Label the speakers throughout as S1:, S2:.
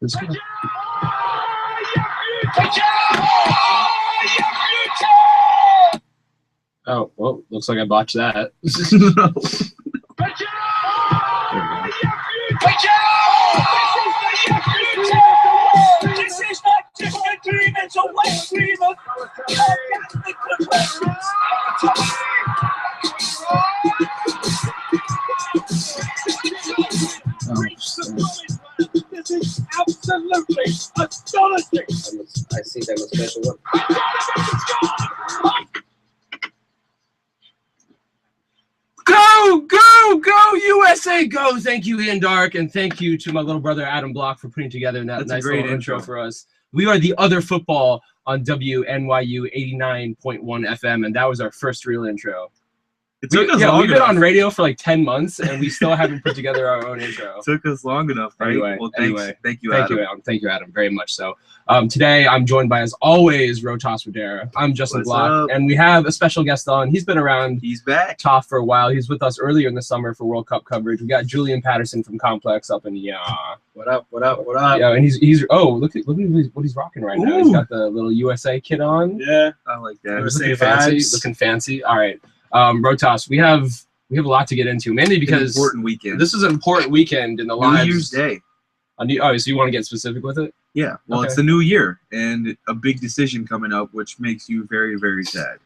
S1: Let's go. Oh, well, looks like I botched that.
S2: This is not just a dream, it's a wet dream of This is absolutely astonishing.
S1: I see that was special one. Go, USA, go! Thank you, Ian Dark, and thank you to my little brother Adam Block for putting together that nice
S3: great
S1: little intro for us. We are the other football on WNYU 89.1 FM, and that was our first real intro.
S3: It took us long
S1: we've been
S3: enough.
S1: on radio for like 10 months, and we still haven't put together our own intro.
S3: It took us long enough, right?
S1: Anyway,
S3: well, thank you, Adam.
S1: Thank you, Adam, very much so. Today, I'm joined by, as always, Rohtas Wadera. I'm Justin
S3: What's
S1: Block,
S3: up?
S1: and we have a special guest on. He's been around
S3: He's back.
S1: Toff for a while. He's with us earlier in the summer for World Cup coverage. We got Julian Patterson from Complex up in
S4: What up? What up? What up?
S1: Yeah, and he's look at what he's rocking right now. He's got the little USA kit on.
S4: Yeah.
S3: I like that.
S1: Looking fancy. All right, Rohtas, we have a lot to get into, mainly because
S3: an important weekend.
S1: this is an important weekend in the
S3: New
S1: lives.
S3: Year's Day.
S1: Oh, so you want to get specific with it?
S3: Yeah. Well,
S1: Okay.
S3: it's the new year and a big decision coming up, which makes you very, very sad.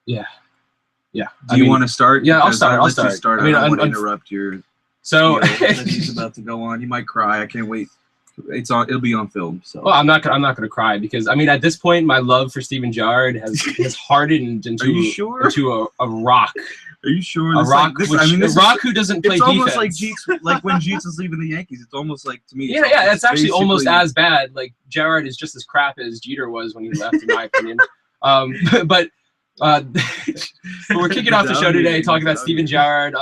S1: Yeah.
S3: Do you want to start?
S1: Yeah, I'll
S3: Because
S1: start.
S3: let you start.
S1: I mean,
S3: I don't want to
S1: I'm-
S3: interrupt your.
S1: So,
S3: that he's about to go on. You might cry. I can't wait. It's on. It'll be on film. So.
S1: well, I'm not gonna cry because I mean at this point my love for Steven Gerrard has hardened into
S3: Are you sure?
S1: into a rock.
S3: Are you sure?
S1: A
S3: This,
S1: rock,
S3: this,
S1: which,
S3: I mean,
S1: a
S3: this
S1: rock
S3: is,
S1: who doesn't play
S3: it's almost
S1: defense.
S3: like when Jeets is leaving the Yankees. It's almost like to me.
S1: Yeah, it's actually almost
S3: basically-
S1: as bad. Like Gerrard is just as crap as Jeter was when he left, in my opinion. But we're kicking off the show today talking about Steven Gerrard.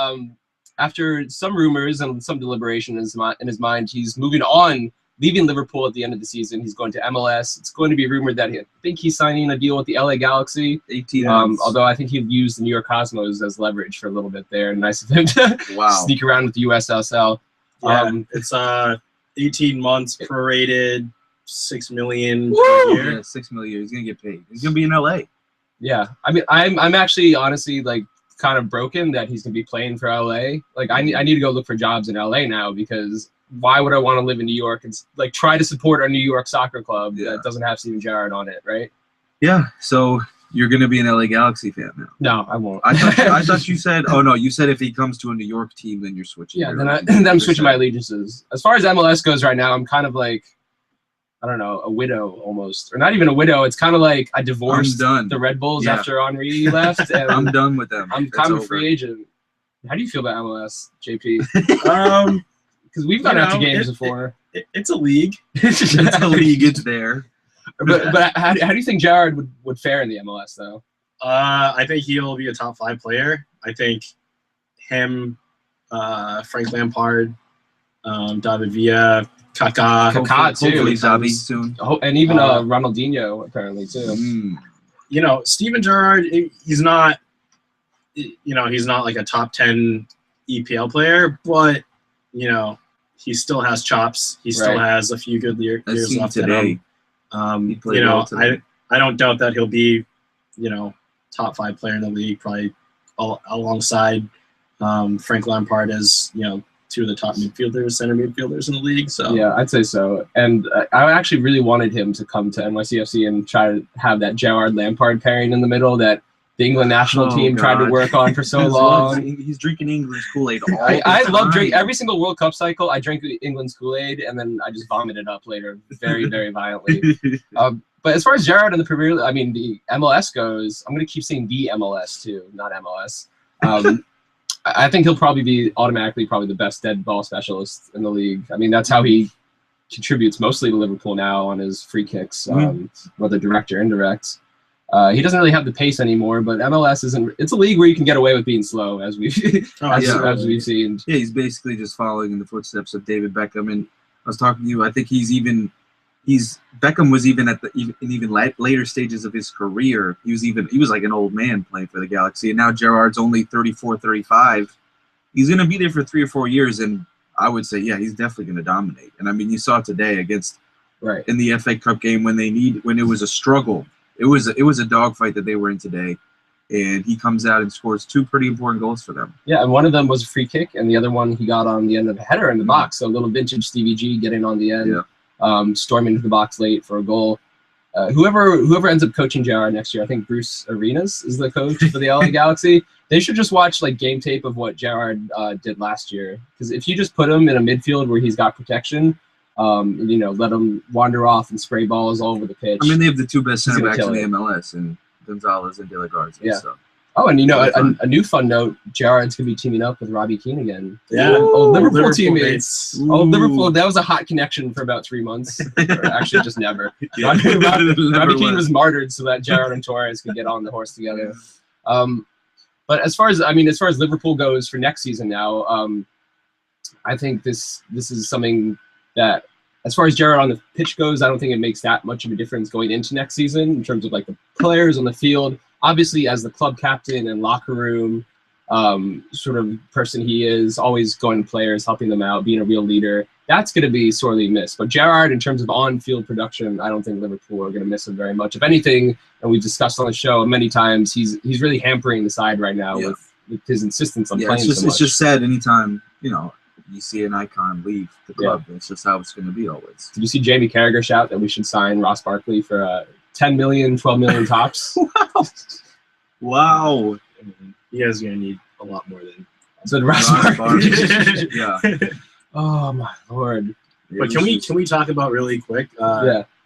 S1: After some rumors and some deliberation in his mind, he's moving on, leaving Liverpool at the end of the season. He's going to MLS. It's going to be rumored that I think he's signing a deal with the LA Galaxy.
S3: 18 months.
S1: Although I think he used the New York Cosmos as leverage for a little bit there. Nice of him to
S3: Wow.
S1: sneak around with the USSL.
S4: Yeah. It's 18 months prorated, $6 million
S1: Woo!
S4: per year.
S3: Yeah, 6 million. He's gonna get paid. He's gonna be in LA.
S1: Yeah, I mean, I'm actually honestly like kind of broken that he's gonna be playing for LA. Like, I need to go look for jobs in LA now because why would I want to live in New York and like try to support our New York soccer club that doesn't have Steven Gerrard on it, right?
S3: Yeah. So you're gonna be an LA Galaxy fan now.
S1: No, I won't.
S3: I thought you said. Oh no, you said if he comes to a New York team, then you're switching.
S1: Yeah,
S3: your
S1: then
S3: allegiance.
S1: I'm switching my allegiances. As far as MLS goes right now, I'm kind of like, I don't know, a widow almost, or not even a widow. It's kind of like I divorced
S3: done.
S1: the Red Bulls
S3: Yeah.
S1: after Henri left, and
S3: I'm done with them.
S1: I'm
S3: It's
S1: kind of a
S3: over.
S1: free agent. How do you feel about MLS, JP? Because we've
S4: You
S1: gone out to
S4: know,
S1: games before.
S4: It's a league.
S3: It's a league. It's there.
S1: but how do you think Gerrard would fare in the MLS though?
S4: I think he'll be a top 5 player. I think him, Frank Lampard, David Villa, Kaká.
S1: Kaká, too.
S3: Hopefully, Xavi soon.
S1: Oh, and even Ronaldinho apparently too.
S3: Mm.
S4: You know, Steven Gerrard, he's not like a top 10 EPL player, but you know, he still has chops. He still has a few good years
S3: seen
S4: left in
S3: today.
S4: him.
S3: He played
S4: You know,
S3: well today.
S4: I don't doubt that he'll be, you know, top 5 player in the league, probably alongside Frank Lampard as, you know, 2 of the top center midfielders in the league. So
S1: Yeah, I'd say so. And I actually really wanted him to come to NYCFC and try to have that Gerrard Lampard pairing in the middle that the England national team tried to work on for so long.
S3: He's drinking England's Kool-Aid.
S1: I love drink every single World Cup cycle. I drink England's Kool-Aid and then I just vomit it up later, very, very violently. But as far as Gerrard and the Premier League, I mean, the MLS goes, I'm going to keep saying the MLS too, not MLS. I think he'll probably be automatically the best dead ball specialist in the league. I mean, that's how he contributes mostly to Liverpool now on his free kicks, whether direct or indirect. He doesn't really have the pace anymore, but MLS isn't. It's a league where you can get away with being slow, as we've as we've seen.
S3: Yeah, he's basically just following in the footsteps of David Beckham. And I was talking to you. I think Beckham was even in later stages of his career. He was like an old man playing for the Galaxy, and now Gerrard's only 34, 35. He's going to be there for 3 or 4 years, and I would say, yeah, he's definitely going to dominate. And I mean, you saw today against
S1: Right.
S3: in the FA Cup game when it was a struggle. It was a dogfight that they were in today, and he comes out and scores 2 pretty important goals for them.
S1: Yeah, and one of them was a free kick, and the other one he got on the end of a header in the box. So a little vintage Stevie G getting on the end, storming into the box late for a goal. Whoever ends up coaching JR next year, I think Bruce Arenas is the coach for the LA Galaxy. They should just watch like game tape of what Gerrard did last year, because if you just put him in a midfield where he's got protection, let him wander off and spray balls all over the pitch.
S3: I mean, they have the 2 best center backs in the
S1: it.
S3: MLS, and Gonzalez and De La Garza.
S1: Yeah.
S3: So.
S1: Oh, and a new fun note: Gerrard's gonna be teaming up with Robbie Keane again.
S4: Yeah,
S1: Liverpool teammates. Oh, Liverpool. That was a hot connection for about 3 months. Or actually, just never. Robbie Keane was martyred so that Gerrard and Torres could get on the horse together. But as far as Liverpool goes for next season now, I think this is something that, as far as Gerrard on the pitch goes, I don't think it makes that much of a difference going into next season in terms of like the players on the field. Obviously, as the club captain and locker room sort of person he is, always going to players, helping them out, being a real leader, that's going to be sorely missed. But Gerrard, in terms of on-field production, I don't think Liverpool are going to miss him very much. If anything, and we've discussed on the show many times, he's really hampering the side right now with his insistence on playing so much.
S3: It's just sad anytime, you see an icon leave the club. Yeah. It's just how it's going to be always.
S1: Did you see Jamie Carragher shout that we should sign Ross Barkley for 10 million, 12 million tops?
S3: Wow.
S4: You guys are going to need a lot more than
S1: so Ross Barkley.
S3: Yeah.
S1: Oh my lord.
S4: But can we talk about really quick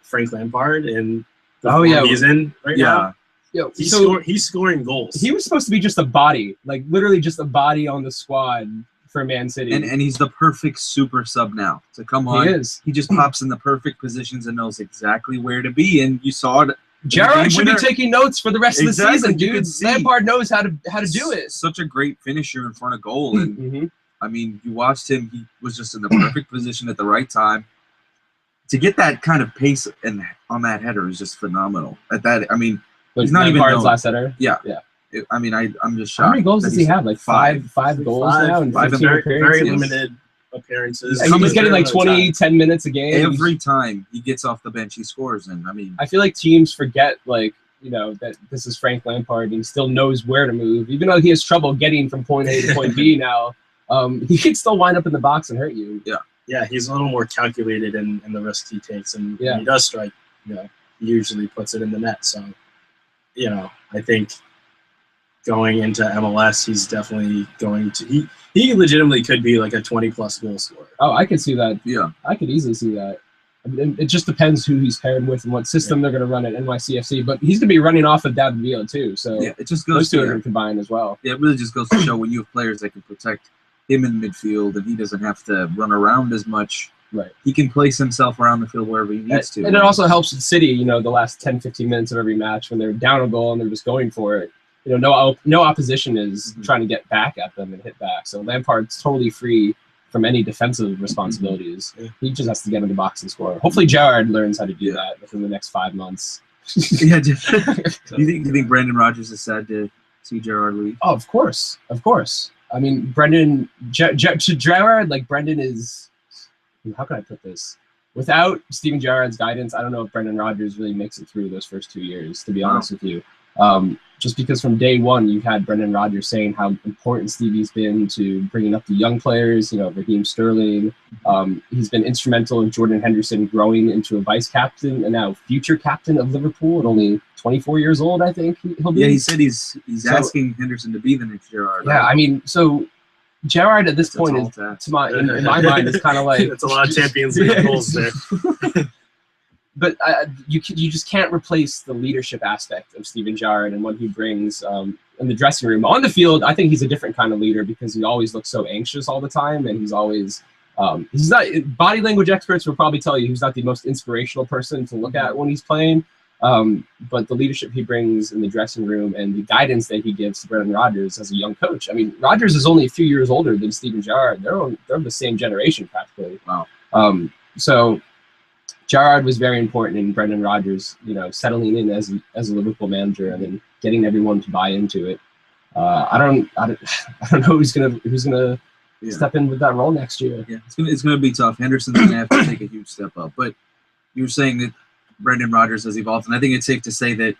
S4: Frank Lampard and he's in right now?
S1: Yeah.
S4: He's scoring goals.
S1: He was supposed to be just a body, like literally just a body on the squad for Man City.
S3: And he's the perfect super sub now. So come on.
S1: He is.
S3: He just pops in the perfect positions and knows exactly where to be. And you saw it.
S1: Gerrard should be taking notes for the rest of the season, dude. Lampard knows how to do it.
S3: Such a great finisher in front of goal. And I mean, you watched him, he was just in the perfect position at the right time. To get that kind of pace and on that header is just phenomenal. At that, I mean, he's not even
S1: Lampard's last header.
S3: Yeah. I'm just shocked.
S1: How many goals does he have? Like five goals now in 15 appearances?
S4: Very limited appearances.
S1: He's getting like 10 minutes a game.
S3: Every time he gets off the bench, he scores. And I mean,
S1: I feel like teams forget, that this is Frank Lampard and he still knows where to move. Even though he has trouble getting from point A to point B now, he can still wind up in the box and hurt you.
S3: Yeah.
S4: Yeah, he's a little more calculated in the risks he takes. And when he does strike, he usually puts it in the net. So, I think going into MLS, he's definitely going to he legitimately could be like a 20+ goal scorer.
S1: Oh, I could see that.
S3: Yeah.
S1: I could easily see that. I mean, it just depends who he's paired with and what system they're going to run at NYCFC. But he's going to be running off of David Villa too. So
S3: it just goes
S1: those two are going to combine as well.
S3: Yeah, it really just goes to show when you have players that can protect him in midfield and he doesn't have to run around as much.
S1: Right.
S3: He can place himself around the field wherever he needs to.
S1: And it also helps with City, the last 10, 15 minutes of every match when they're down a goal and they're just going for it. No opposition is trying to get back at them and hit back. So Lampard's totally free from any defensive responsibilities. He just has to get in the box and score. Hopefully Gerrard learns how to do that within the next 5 months.
S3: Yeah. Do you think Brendan Rodgers is sad to see Gerrard leave?
S1: Oh, of course. I mean, Gerrard, Brendan is, how can I put this? Without Steven Gerrard's guidance, I don't know if Brendan Rodgers really makes it through those first 2 years, to be honest with you. Just because from day one, you've had Brendan Rodgers saying how important Stevie's been to bringing up the young players, Raheem Sterling. He's been instrumental in Jordan Henderson growing into a vice captain and now future captain of Liverpool at only 24 years old, I think he'll be.
S3: Yeah, he said he's asking Henderson to be the next Gerrard.
S1: Yeah, I mean, so Gerrard at this point is, in my mind, is kind of like...
S4: It's a lot of Champions League goals there.
S1: But you just can't replace the leadership aspect of Steven Gerrard and what he brings in the dressing room. On the field, I think he's a different kind of leader because he always looks so anxious all the time, and he's always he's not. Body language experts will probably tell you he's not the most inspirational person to look at when he's playing. But the leadership he brings in the dressing room and the guidance that he gives to Brendan Rodgers as a young coach. I mean, Rodgers is only a few years older than Steven Gerrard. They're the same generation practically.
S3: Wow.
S1: So Gerrard was very important in Brendan Rodgers, settling in as a Liverpool manager and then getting everyone to buy into it. I don't know who's gonna step in with that role next year.
S3: Yeah, it's gonna be tough. Henderson's gonna have to take a huge step up. But you were saying that Brendan Rodgers has evolved, and I think it's safe to say that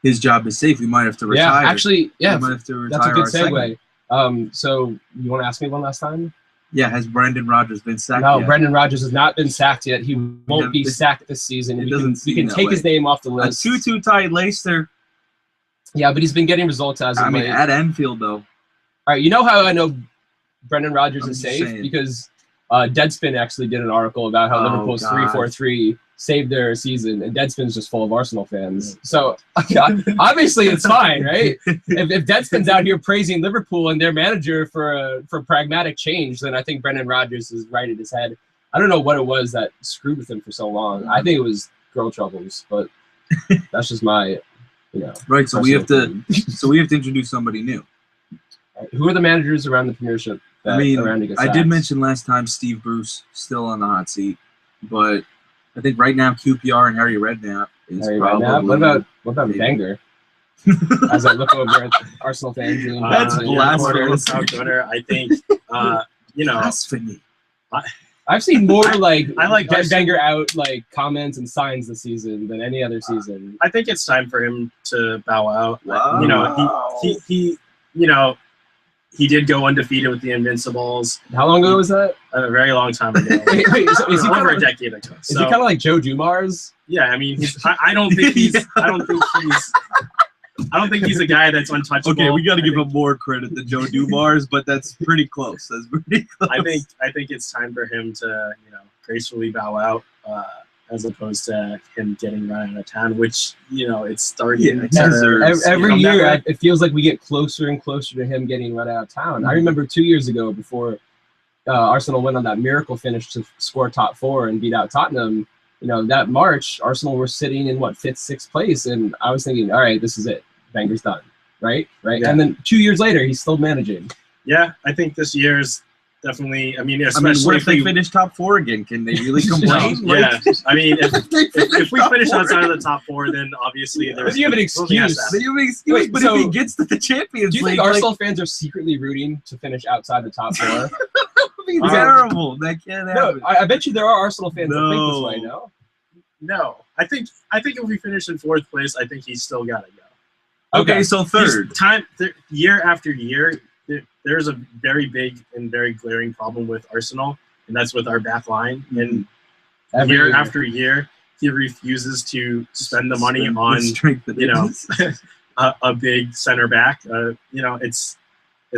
S3: his job is safe. We might have to retire.
S1: Yeah, actually,
S3: we might have to retire.
S1: That's a good
S3: our
S1: segue.
S3: segment.
S1: So you want to ask me one last time?
S3: Yeah, has Brendan Rodgers been sacked
S1: No,
S3: yet?
S1: Brendan Rodgers has not been sacked yet. He won't be sacked this season.
S3: It
S1: We
S3: doesn't
S1: can
S3: seem that
S1: take
S3: way.
S1: his name off the
S3: A
S1: list.
S3: 2-2 tie Leicester.
S1: Yeah, but he's been getting results as of
S3: I mean,
S1: late.
S3: at Anfield though.
S1: All right, you know how I know Brendan Rodgers
S3: I'm
S1: is
S3: just
S1: safe?
S3: saying.
S1: Because Deadspin actually did an article about how
S3: Oh,
S1: Liverpool's
S3: God.
S1: 3-4-3 saved their season, and Deadspin's just full of Arsenal fans. So obviously it's fine, right? If Deadspin's out here praising Liverpool and their manager for pragmatic change, then I think Brendan Rodgers is right at his head. I don't know what it was that screwed with him for so long. I think it was girl troubles, but that's just my,
S3: Right, so we have to
S1: personal
S3: introduce somebody new.
S1: Who are the managers around the Premiership?
S3: I mean,
S1: around to get
S3: I did
S1: sacked?
S3: mention last time Steve Bruce still on the hot seat, but I think right now QPR and Harry Redknapp is
S1: Harry
S3: probably.
S1: Redknapp? What about
S3: maybe.
S1: Wenger? As I look over at Arsenal fans,
S3: That's blasphemy.
S4: South Twitter. I think
S3: Blasphemy.
S1: I've seen more like
S4: I like
S1: get
S4: Arsenal.
S1: Wenger out like comments and signs this season than any other season.
S4: I think it's time for him to bow out.
S3: Wow.
S4: He did go undefeated with the Invincibles
S1: How long ago was that?
S4: a very long time ago.
S1: Wait, so is he
S4: over
S1: kind
S4: a
S1: of
S4: decade ago.
S1: is he kind of like Joe Dumars?
S4: Yeah, I mean, I don't think he's. I don't think he's a guy that's untouchable.
S3: Okay, we got to
S4: I
S3: give
S4: think-
S3: him more credit than Joe Dumars, but that's pretty close. That's pretty close.
S4: I think it's time for him to gracefully bow out, as opposed to him getting run out of town, which it's starting.
S3: Yeah,
S4: to
S3: deserves.
S1: Every
S4: become that
S1: year,
S4: way.
S1: it feels like we get closer and closer to him getting run out of town. I remember 2 years ago, before Arsenal went on that miracle finish to score top four and beat out Tottenham. That March, Arsenal were sitting in fifth, sixth place, and I was thinking, all right, this is it. Wenger's done, right?
S4: Yeah.
S1: And then 2 years later, he's still managing.
S4: Yeah, I think this year's definitely. I mean,
S3: what
S4: especially
S3: if they finish top four again? Can they really complain?
S4: Yeah, I mean, if we finish
S3: top
S4: outside
S3: four,
S4: of the top four, then obviously there's.
S1: But you have an
S4: we'll be asked
S1: excuse.
S4: that.
S3: then you have an excuse.
S1: Wait,
S3: but
S1: so-
S3: if he gets to the Champions
S1: Do you
S3: League,
S1: think Arsenal fans are secretly rooting to finish outside the top four?
S3: that'd be terrible. That can't
S1: No,
S3: happen.
S1: I bet you there are Arsenal fans that think this
S3: No.
S1: way. No.
S4: No, I think if we finish in fourth place, I think he's still got to go.
S3: Okay, so third.
S4: Year after year, there's a very big and very glaring problem with Arsenal, and that's with our back line. And
S1: Every
S4: year after year, he refuses to spend the money
S3: Strength-
S4: on
S3: strength that it is.
S4: a big center back. It's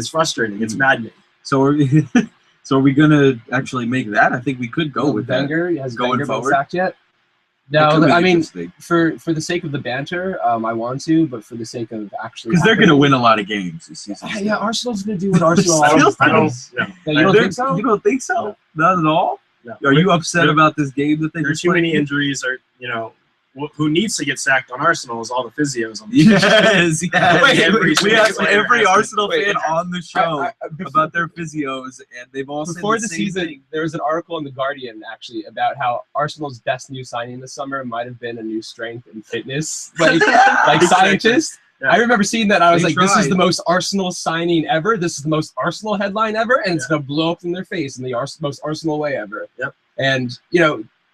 S4: frustrating. It's maddening.
S3: So are we gonna actually make that? I think we could go with that.
S1: Wenger has
S3: Going
S1: Wenger been
S3: forward?
S1: sacked yet?
S3: That could
S1: No,
S3: be
S1: I mean
S3: interesting.
S1: for the sake of the banter, I want to, but for the sake of actually,
S3: Because they're
S1: happening-
S3: gonna win a lot of games this season.
S1: Yeah, Arsenal's gonna do what Arsenal
S3: Still-
S1: always
S4: I don't.
S1: does.
S4: No.
S1: No, you don't
S3: They're-
S1: think so?
S3: You don't think so? Not at all.
S4: No.
S3: Are you upset about this game that they
S4: There are
S3: just
S4: too many
S3: played?
S4: injuries. Or who needs to get sacked on Arsenal is all the physios on the
S3: Yes, yes.
S1: Wait,
S3: we asked
S4: player
S3: every
S4: has to-
S3: Arsenal
S1: wait,
S3: fan on the show
S1: Before,
S3: about their physios, and they've all said
S1: before
S3: the
S1: the
S3: same
S1: season,
S3: thing.
S1: there was an article in the Guardian actually about how Arsenal's best new signing this summer might have been a new strength and fitness scientist.
S4: Yeah.
S1: I remember seeing that. I was
S3: They
S1: like, this is
S3: tried.
S1: the most Arsenal signing ever. This is the most Arsenal headline ever, and it's gonna blow up in their face in the most Arsenal way ever.
S4: Yep.
S1: And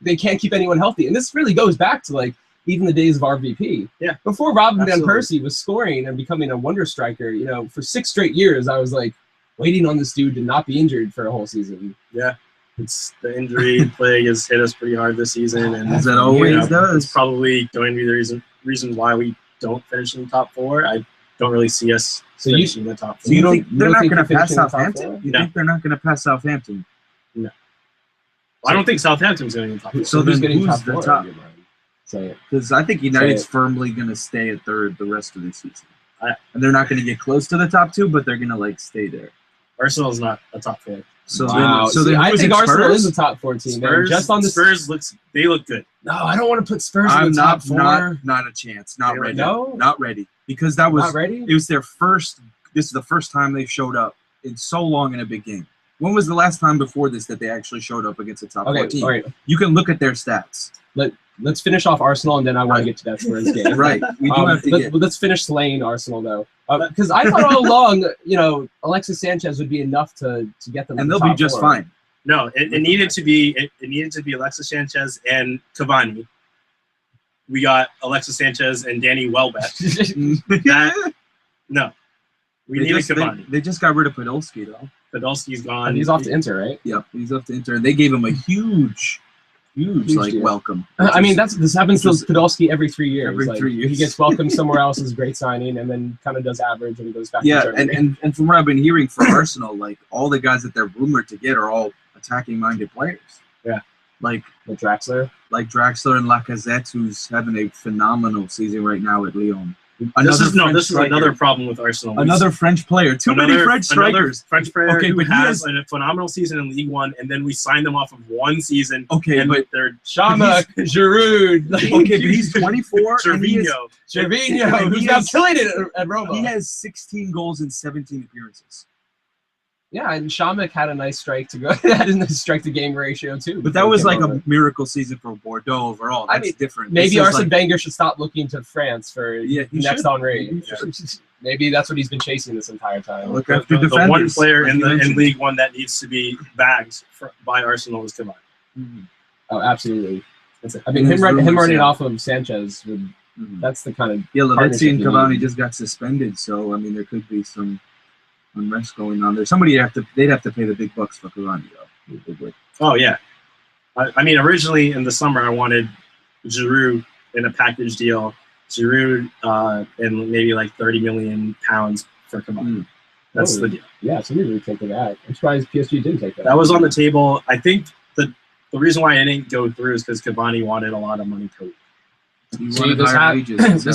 S1: they can't keep anyone healthy, and this really goes back to even the days of RVP.
S4: Yeah.
S1: Before Robin Van
S4: Absolutely.
S1: Persie was scoring and becoming a wonder striker, for 6 straight years, I was waiting on this dude to not be injured for a whole season.
S4: Yeah, it's the injury plague has hit us pretty hard this season, and
S3: As that always does.
S4: it's probably going to be the reason why we don't finish in the top four. I don't really see us
S1: So you-
S4: finishing in the top
S3: So
S4: four.
S3: you
S1: don't-
S3: think
S1: you
S3: they're
S1: don't
S3: not
S1: think
S3: going to
S1: they're
S3: pass
S1: finishing in the top
S3: Southampton?
S1: four?
S3: You
S4: No.
S3: think they're not going to pass Southampton?
S4: I don't think Southampton's going to the top four.
S3: So
S1: who's
S3: then
S1: getting
S3: who's
S1: top
S3: the
S1: four?
S3: top?
S1: in your mind? Say it.
S3: Because I think United's
S1: Say it.
S3: firmly going to stay at third the rest of the season.
S4: I-
S3: And they're not going to get close to the top two, but they're going to stay there.
S4: Arsenal's not a top four.
S3: So
S1: Wow.
S3: then, so
S1: See,
S3: then
S1: I
S3: who's
S1: think
S3: it,
S1: Arsenal
S3: Spurs?
S1: is a top 4 team. Man.
S4: Spurs,
S1: Just on the
S4: Spurs they look good.
S1: No, I don't want to put Spurs in
S3: I'm
S1: the top
S3: not
S1: 4.
S3: not a chance. Not
S4: Really?
S3: ready.
S1: No?
S3: Not ready. Because that was
S1: Not ready.
S3: it was their first. This is the first time they've showed up in so long in a big game. When was the last time before this that they actually showed up against a top 4
S1: Okay,
S3: team?
S1: all right.
S3: You can look at their stats.
S1: Let's finish off Arsenal, and then I want
S3: Right.
S1: to get to that Spurs game.
S3: Right. We do have to get.
S1: Let's finish slaying Arsenal though. Because I thought all along, Alexis Sanchez would be enough to get them.
S3: And
S1: to the
S3: they'll be
S1: top
S3: just
S1: four.
S3: fine.
S4: No, it needed to be it needed to be Alexis Sanchez and Cavani. We got Alexis Sanchez and Danny Welbeck. No, we needed Cavani.
S3: They just got rid of Podolski though.
S4: Podolski's gone.
S1: And he's off to Inter, right?
S3: Yep, he's off to Inter. They gave him a huge
S1: deal.
S3: welcome.
S1: I mean, this happens to Podolski every 3 years.
S3: Every 3 years.
S1: He gets welcomed somewhere else as a great signing, and then kind of does average and goes back to Germany.
S3: and from what I've been hearing for Arsenal, like all the guys that they're rumored to get are all attacking-minded players.
S1: Yeah.
S3: Like
S1: Draxler.
S3: Like Draxler and Lacazette, who's having a phenomenal season right now at Lyon.
S4: This is another problem with Arsenal.
S3: Another French player. Too many French strikers.
S4: French player
S3: Okay,
S4: who
S3: but he
S4: has a phenomenal season in League One, and then we signed them off of one season.
S3: Okay,
S4: and
S3: but
S4: they're
S1: Shama, Giroud.
S3: okay, but he's 24.
S4: Gervinho,
S1: who's now killing it at Roma.
S3: He has 16 goals in 17 appearances.
S1: Yeah, and Shamak had a nice strike to go. Had a nice strike to game ratio too.
S3: But that was like a miracle season for Bordeaux overall. That's different.
S1: Maybe Arsene Wenger should stop looking to France for next on rate. Maybe that's what he's been chasing this entire time.
S3: Look after
S4: the one player in League One that needs to be bagged by Arsenal is Cavani.
S3: Mm-hmm.
S1: Oh, absolutely. I mean, him running off of Sanchez would. That's the kind of
S3: Lavezzi and Cavani just got suspended, so I mean there could be some unrest going on there. They'd have to pay the big bucks for Cavani though.
S4: Oh yeah, I mean originally in the summer I wanted Giroud in a package deal, Giroud and maybe like £30 million for Cavani. That's the deal.
S1: Yeah, somebody would take that. I'm surprised PSG didn't take that.
S4: That was on the table. I think the reason why it didn't go through is because Cavani wanted a lot of money per week.
S1: This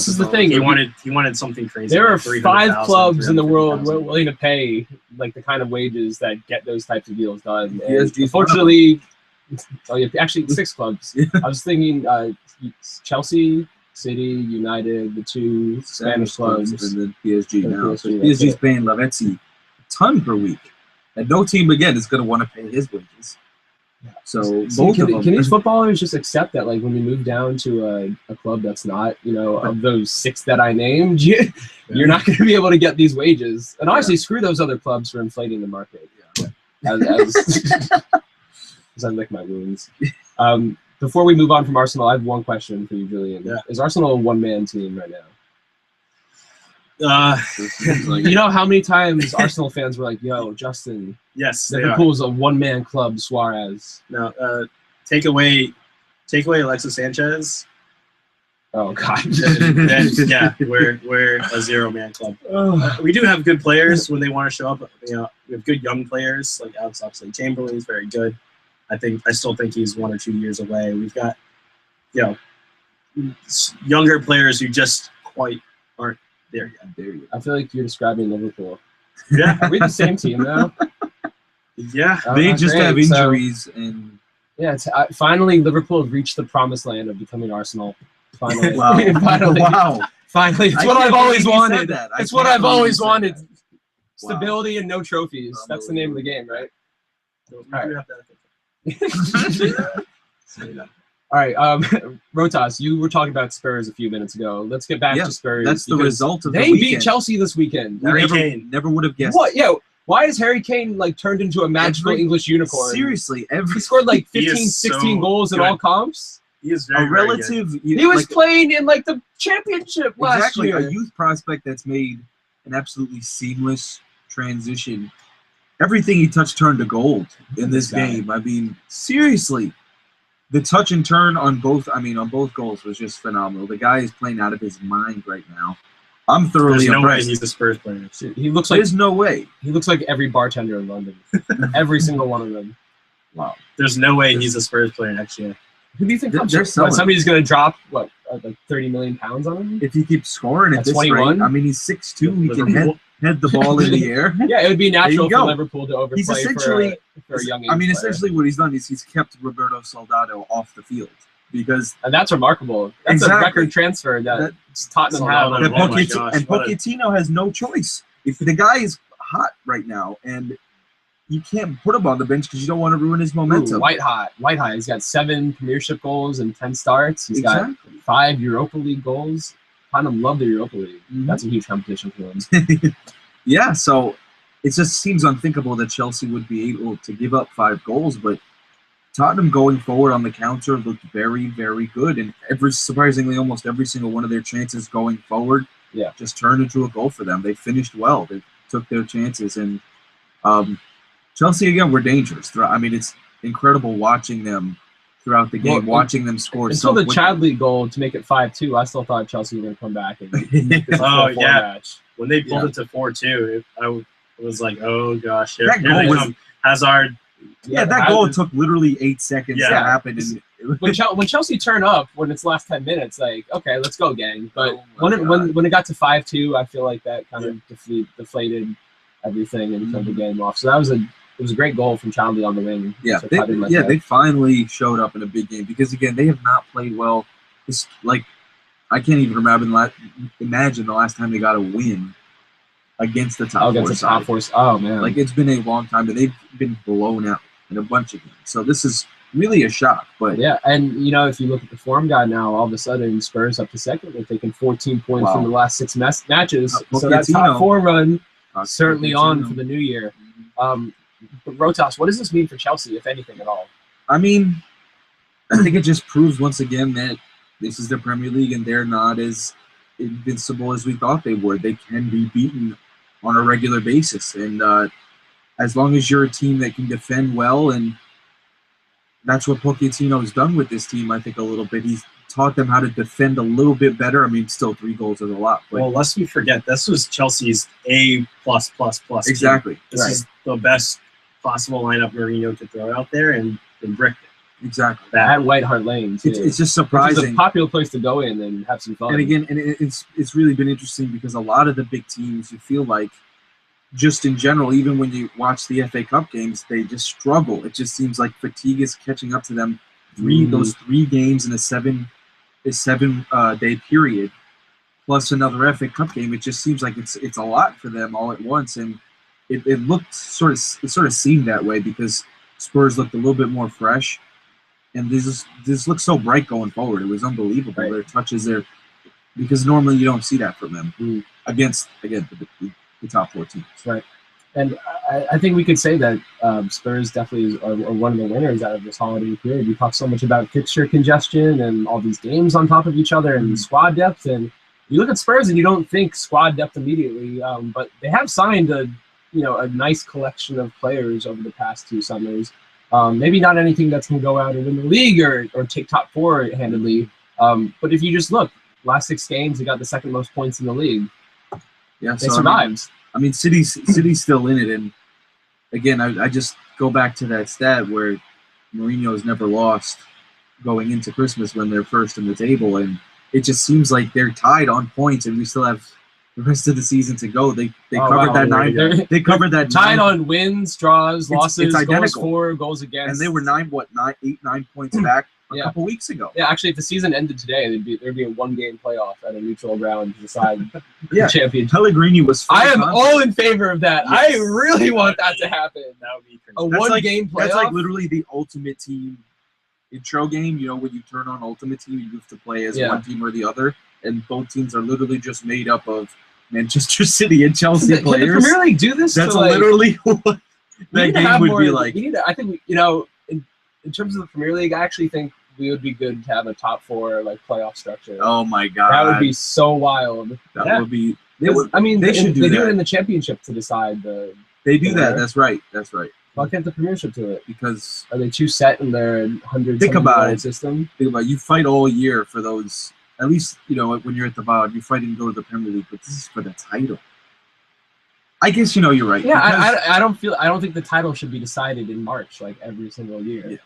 S1: is the thing.
S4: He wanted something crazy.
S1: There are 5 clubs in the world willing to pay like the kind of wages that get those types of deals done. Unfortunately, actually 6 clubs. I was thinking Chelsea, City, United, the 2 Spanish clubs,
S3: and then PSG now. PSG's paying Lavezzi a ton per week, and no team again is going to want to pay his wages. So both of them.
S1: Can these footballers just accept that, like, when we move down to a club that's not, of those 6 that I named, you're not going to be able to get these wages. And honestly, screw those other clubs for inflating the market. As I lick my wounds. Before we move on from Arsenal, I have one question for you, Julian.
S4: Yeah.
S1: Is Arsenal a one-man team right now?
S4: You
S1: know how many times Arsenal fans were like, "Yo, Justin,
S4: yes,
S1: Liverpool's a one-man club." Suarez.
S4: No, take away Alexis Sanchez.
S1: Oh God.
S4: then we're a 0-man club. We do have good players when they want to show up. We have good young players like Alex Oxlade-Chamberlain is very good. I still think he's 1 or 2 years away. We've got younger players who just quite aren't there yet.
S1: I feel like you're describing Liverpool.
S4: Yeah.
S1: Are we the same team now?
S4: Yeah.
S3: They just have injuries and.
S1: Yeah, finally Liverpool have reached the promised land of becoming Arsenal. Finally.
S3: Wow.
S1: Finally. It's what I've always wanted. It's what I've always wanted.
S3: Wow.
S1: Stability and no trophies. That's the name of the game, right? All right, Rohtas, you were talking about Spurs a few minutes ago. Let's get back to Spurs.
S3: That's the result of the
S1: weekend. They beat Chelsea this weekend.
S4: Harry Kane.
S3: Never would have guessed.
S1: What? Yeah. Why is Harry Kane turned into a magical English unicorn?
S3: Seriously,
S1: he scored like 15, 16 goals in all comps.
S4: He is very, very good.
S1: He was playing in like the championship last year.
S3: A youth prospect that's made an absolutely seamless transition. Everything he touched turned to gold in this game. I mean, seriously. The touch and turn on both goals was just phenomenal. The guy is playing out of his mind right now. I'm thoroughly impressed.
S4: There's no way he's a Spurs player.
S1: He looks like
S3: there's no way.
S1: He looks like every bartender in London. Every single one of them.
S4: Wow. There's no way he's a Spurs player next year.
S1: Who do you think somebody's going to drop like 30 million pounds on him?
S3: If he keeps scoring at this 21? Rate, I mean, he's 6'2". He can head the ball in the air.
S1: Yeah, it would be natural for Liverpool to overplay for a young age player.
S3: Essentially what he's done is he's kept Roberto Soldado off the field. And
S1: that's remarkable. That's a record transfer that Tottenham have.
S3: And Pochettino has no choice. If the guy is hot right now and you can't put him on the bench because you don't want to ruin his momentum.
S1: White hot. He's got 7 Premiership goals and 10 starts. He's got 5 Europa League goals. Tottenham love the Europa League.
S3: Mhm.
S1: That's a huge competition for them.
S3: Yeah, so it just seems unthinkable that Chelsea would be able to give up 5 goals, but Tottenham going forward on the counter looked very, very good, and surprisingly, almost every single one of their chances going forward just turned into a goal for them. They finished well. They took their chances, and Chelsea, again, were dangerous. I mean, it's incredible watching them throughout the game, watching them score.
S1: Until the Chadley goal to make it 5-2, I still thought Chelsea were going to come back and make this a 4-4 match.
S4: When they pulled it to 4-2, I was like, oh gosh,
S3: That goal was
S4: Hazard.
S3: Yeah, that goal took literally 8 seconds to happen. And
S1: when Chelsea turn up when it's last 10 minutes, like, okay, let's go, gang. But when it got to 5-2, I feel like that kind of deflated everything and turned the game off. So it was a great goal from Chadley on the wing.
S3: Yeah, they finally showed up in a big game because, again, they have not played well. It's like, I can't even imagine the last time they got a win against the top four.
S1: Oh, man.
S3: Like, it's been a long time, but they've been blown out in a bunch of games. So this is really a shock. But
S1: yeah, and, if you look at the form guide now, all of a sudden Spurs up to second. They're taking 14 points from the last 6 matches. So that top 4 run certainly on for the new year. But Rohtas, what does this mean for Chelsea, if anything at all?
S3: I mean, I think it just proves once again that this is the Premier League and they're not as invincible as we thought they would. They can be beaten on a regular basis. And as long as you're a team that can defend well, and that's what Pochettino's done with this team, I think, a little bit. He's taught them how to defend a little bit better. I mean, still 3 goals is a lot. But
S4: well, lest we forget, this was Chelsea's A+++.
S3: Exactly.
S4: Team. This is the best possible lineup Mourinho could throw out there, and bricked it.
S3: Exactly.
S1: At White Hart Lane, too.
S3: It's just surprising.
S1: It's a popular place to go in and have some fun.
S3: And again, it's really been interesting because a lot of the big teams, you feel like, just in general, even when you watch the FA Cup games, they just struggle. It just seems like fatigue is catching up to them. Those 3 games in a 7-day period, plus another FA Cup game. It just seems like it's a lot for them all at once, and it looked sort of seemed that way because Spurs looked a little bit more fresh, and this looked so bright going forward. It was unbelievable.
S1: Right.
S3: Their touches there, because normally you don't see that from them against the top 4 teams.
S1: Right. And I think we could say that Spurs definitely are one of the winners out of this holiday period. We talk so much about fixture congestion and all these games on top of each other and squad depth. And you look at Spurs and you don't think squad depth immediately, but they have signed a nice collection of players over the past 2 summers. Maybe not anything that's going to go out and win the league or take top 4 handedly. But if you just look, last 6 games, they got the 2nd most points in the league.
S3: Yeah,
S1: they survived.
S3: I mean, City's still in it, and again, I just go back to that stat where Mourinho's never lost going into Christmas when they're first in the table, and it just seems like they're tied on points, and we still have the rest of the season to go. They covered that 9. They covered that
S1: tied
S3: 9
S1: on wins, draws, losses,
S3: it's identical.
S1: goals for, goals against,
S3: and they were 9 points back a couple weeks ago.
S1: Yeah, actually, if the season ended today, there'd be a 1-game playoff at a neutral ground to decide the champion.
S3: Pellegrini was.
S1: I am all in favor of that. Yes. I really want that to happen.
S4: That would be
S1: a 1-game playoff.
S3: That's like literally the ultimate team intro game. When you turn on Ultimate Team, you have to play as one team or the other, and both teams are literally just made up of Manchester City and Chelsea players.
S1: Can the Premier League do this?
S3: That's literally what that game would be like.
S1: I think in terms of the Premier League, I actually think we would be good to have a top 4 playoff structure.
S3: Oh my god,
S1: that would be so wild.
S3: That would be.
S1: They should do it in the championship to decide the.
S3: They do that. That's right.
S1: Why can't the Premiership do it?
S3: Because
S1: are they too set in their 100?
S3: Think about it.
S1: System.
S3: Think about it. You fight all year for those. At least when you're at the bottom, you fight and go to the Premier League. But this is for the title. I guess you're right.
S1: Yeah, I don't think the title should be decided in March every single year.
S3: Yeah.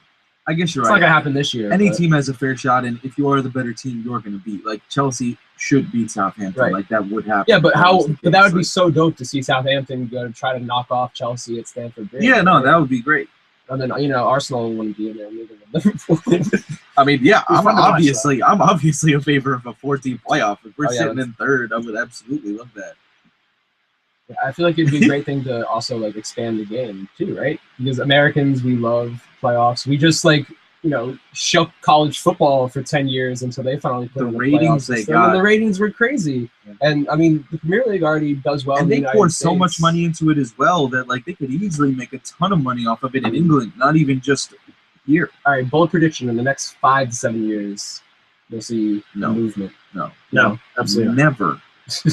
S3: I guess you're
S1: right. It's not gonna happen this year.
S3: Any team has a fair shot, and if you are the better team, you're gonna beat. Chelsea should beat Southampton.
S1: Right.
S3: That would happen.
S1: Yeah, but that would be so dope to see Southampton go to try to knock off Chelsea at Stamford Bridge.
S3: Yeah, no, that would be great.
S1: And then Arsenal wouldn't be in there. Neither would Liverpool.
S3: I mean, yeah, I'm obviously in favor of a 4-team playoff. If we're sitting in 3rd, I would absolutely love that.
S1: I feel like it'd be a great thing to also expand the game too, right? Because Americans, we love playoffs. We just shook college football for 10 years until they finally put
S3: The
S1: in the
S3: ratings
S1: playoff
S3: they
S1: system,
S3: got.
S1: and the ratings were crazy. And I mean, the Premier League already does well.
S3: And
S1: in the
S3: they
S1: United
S3: pour so
S1: States.
S3: much money into it as well that like they could easily make a ton of money off of it in England, not even just here.
S1: All right, bold prediction: in the next 5 to 7 years, you'll see
S3: No.
S1: a movement.
S4: No, absolutely not.
S3: Never.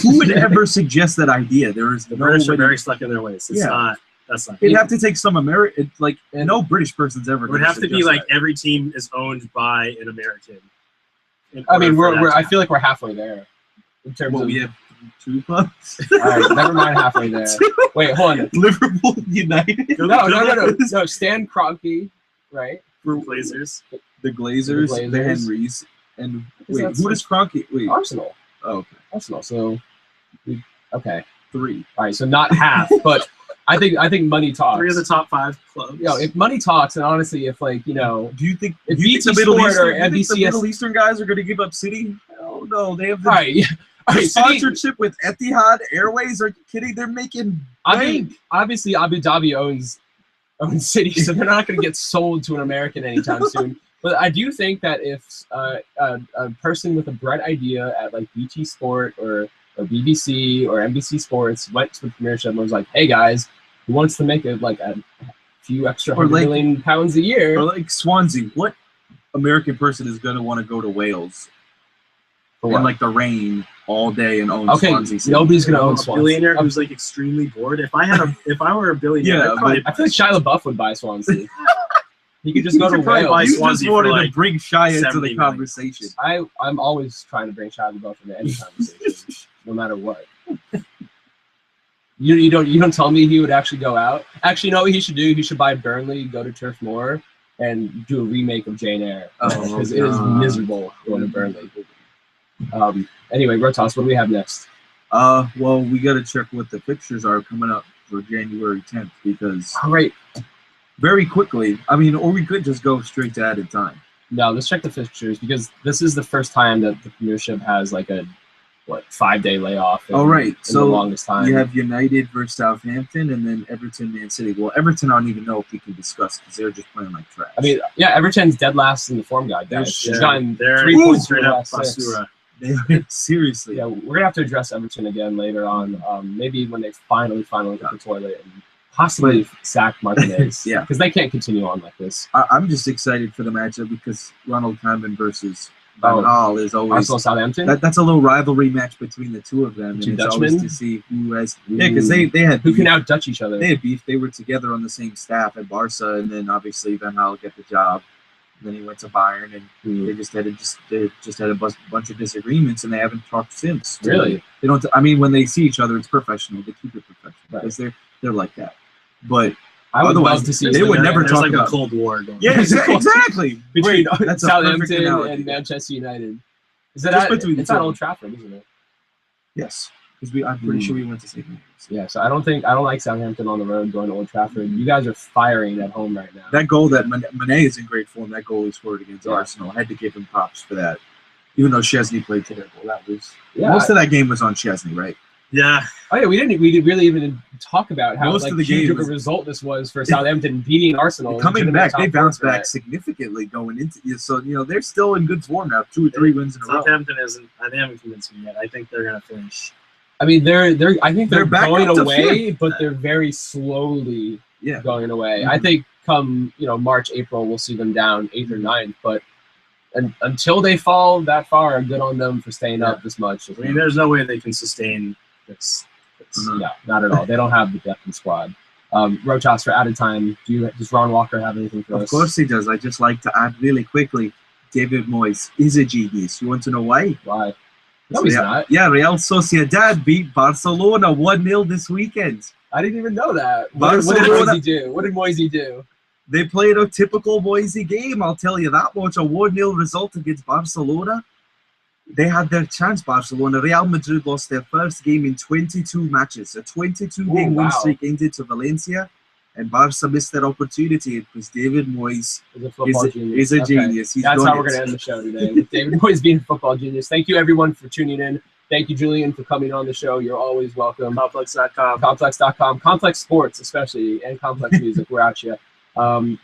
S3: Who would ever suggest that idea? There is
S4: The
S3: no
S4: British are
S3: way-
S4: very stuck in their ways. It's
S3: Yeah.
S4: not. That's not.
S3: It'd have to take some American, like no British person's ever.
S4: It would
S3: gonna
S4: have to be
S3: suggest
S4: like
S3: that.
S4: every team is owned by an American. in
S1: I mean,
S4: order for that to
S1: I feel like we're halfully there in terms
S3: Well,
S1: of.
S3: we have 2 clubs.
S1: All right, never mind halfway there. Wait, hold on.
S3: Liverpool United.
S1: No. Stan Kroenke, right?
S4: happen. Glazers.
S3: The Glazers,
S1: The
S3: the
S1: Glazers.
S3: Henrys, and
S1: Is
S3: wait,
S1: that
S3: who does Kroenke? Wait,
S1: Arsenal.
S3: oh, okay,
S1: Arsenal. So, okay.
S3: 3.
S1: All right, so not half, but I think money talks.
S4: 3 of the top 5 clubs.
S1: If money talks, and honestly, if like
S3: Do you think?
S1: If
S3: do you think
S1: BT
S3: the Middle
S1: Sport or
S3: Eastern, do you think the
S1: NBC
S3: Middle Eastern guys are going to give up City? Hell no, they have the
S1: all right, all right. City,
S3: sponsorship with Etihad Airways. Are you kidding? They're making.
S1: I mean, obviously Abu Dhabi owns City, so they're not going to get sold to an American anytime soon. But I do think that if a person with a bright idea at like BT Sport or BBC or NBC Sports went to the Premiership and was like, "Hey guys, who wants to make it like a few extra
S3: Or
S1: £100
S3: like-
S1: million pounds a year?"
S3: Or like Swansea. What American person is going to want to go to Wales
S1: For
S3: in
S1: what?
S3: like the rain all day and own
S1: Okay,
S3: Swansea? City?
S1: nobody's going to own
S4: a
S1: Swansea.
S4: billionaire who's like extremely bored. If I were a billionaire,
S3: Yeah,
S4: I'd probably
S1: I feel like Shia LaBeouf would buy Swansea. He could just go to
S4: could probably buy
S1: Wales.
S3: You
S4: Swansea
S3: just wanted
S4: for,
S3: to
S4: like,
S3: bring Shia into
S4: 70
S3: the
S4: million.
S3: conversation.
S1: I'm always trying to bring Shia LaBeouf into any conversation, no matter what. You don't tell me he would actually go out. Actually, you know what he should do? He should buy Burnley, go to Turf Moor, and do a remake of Jane Eyre because it is miserable going to Burnley. Anyway, Rohtas, what do we have next?
S3: Well, we got to check what the fixtures are coming up for January 10th because
S1: All right,
S3: very quickly. I mean, or we could just go straight to added time.
S1: no, let's check the fixtures because this is the first time that the Premiership has like a 5-day layoff.
S3: All right,
S1: in
S3: so
S1: the longest time.
S3: You have United versus Southampton, and then Everton, Man City. Well, Everton, I don't even know if we can discuss because they're just playing like trash.
S1: I mean, yeah, Everton's dead last in the form guide, guys.
S3: They're
S1: They've gotten
S4: they're
S1: 3 points from
S4: straight
S1: the
S4: up
S1: last 6.
S4: basura.
S3: Seriously.
S1: Yeah, we're gonna have to address Everton again later on. Maybe when they finally hit the toilet and possibly sack Martinez.
S3: Yeah.
S1: because they can't continue on like this.
S3: I'm just excited for the matchup because Ronald Koeman versus Van
S1: Oh,
S3: Gaal is always
S1: Arsenal Southampton.
S3: that's a little rivalry match between the two of them, and
S1: Two
S3: it's always
S1: Dutchmen?
S3: to see who has because they had
S1: Who
S3: beef.
S1: can out Dutch each other?
S3: They had beef. They were together on the same staff at Barca, and then obviously Van Gaal got the job. And then he went to Bayern, and they just had a bunch of disagreements, and they haven't talked since.
S1: Really?
S3: They don't. I mean, when they see each other, it's professional. They keep it professional
S1: Right.
S3: because they're like that. But
S1: I would
S3: otherwise,
S1: love to see.
S3: they would never
S4: There's
S3: talk
S4: like
S3: about
S4: a Cold War going.
S3: Yeah, exactly.
S1: between
S3: Great. That's a perfect
S1: Southampton
S3: analogy.
S1: and Manchester United. Is that
S3: Just
S1: at,
S3: between the
S1: it's at
S3: two.
S1: Old Trafford, isn't it?
S3: Yes, because I'm pretty sure we went to St. Mary's.
S1: Yeah. So I don't like Southampton on the road going to Old Trafford. You guys are firing at home right now.
S3: That goal that Mané is in great form. That goal he scored against
S1: Yeah.
S3: Arsenal. I had to give him props for that. Even though Chesney played terrible, that was
S1: Yeah.
S3: most of that game was on Chesney, right?
S4: Yeah,
S1: Oh yeah, we didn't really even talk about how
S3: Most
S1: like
S3: of the
S1: huge
S3: game
S1: of a
S3: was-
S1: result this was for Southampton beating Arsenal.
S3: Coming
S1: legitimate
S3: back,
S1: top
S3: they bounced
S1: four
S3: back
S1: threat.
S3: significantly going into so they're still in good form now. 2 or 3 wins in a row.
S4: Southampton isn't. They haven't convinced me yet. I think they're gonna finish.
S1: I mean, I think they're
S3: They're back
S1: going
S3: up to
S1: away,
S3: fifth.
S1: but they're very slowly
S3: Yeah,
S1: going away.
S3: Mhm.
S1: I think come March, April, we'll see them down 8th or 9th, but until they fall that far, good on them for staying up this much.
S4: I mean, there's no way they can sustain this.
S3: Mhm.
S1: Yeah, not at all. They don't have the depth in the squad. Rohtas, for added time, does Ron Walker have anything for us?
S3: of course he does. I just like to add really quickly. David Moyes is a genius. You want to know why?
S1: Why? No, he's not.
S3: Yeah, Real Sociedad beat Barcelona 1-0 this weekend.
S1: I didn't even know that. What did
S3: Barcelona-
S1: Moisey do? What did Moisey do?
S3: They played a typical Moisey game, I'll tell you that much. A 1-0 result against Barcelona. They had their chance, Barcelona. Real Madrid lost their first game in 22 matches. A 22-game win
S1: wow.
S3: streak ended to Valencia, and Barca missed their opportunity because David Moyes
S1: He's a football genius.
S3: is a
S1: Okay.
S3: genius. He's
S1: That's
S3: done
S1: how we're
S3: it.
S1: going to end the show today. With David Moyes being a football genius. Thank you, everyone, for tuning in. Thank you, Julian, for coming on the show. You're always welcome.
S4: Complex.com.
S1: Complex.com, Complex Sports especially, and Complex Music. We're at you.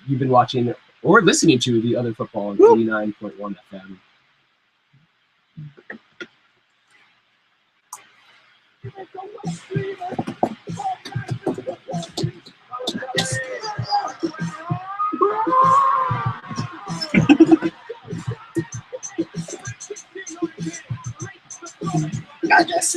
S1: You've been watching or listening to the other football on 89.1 FM.
S2: I guess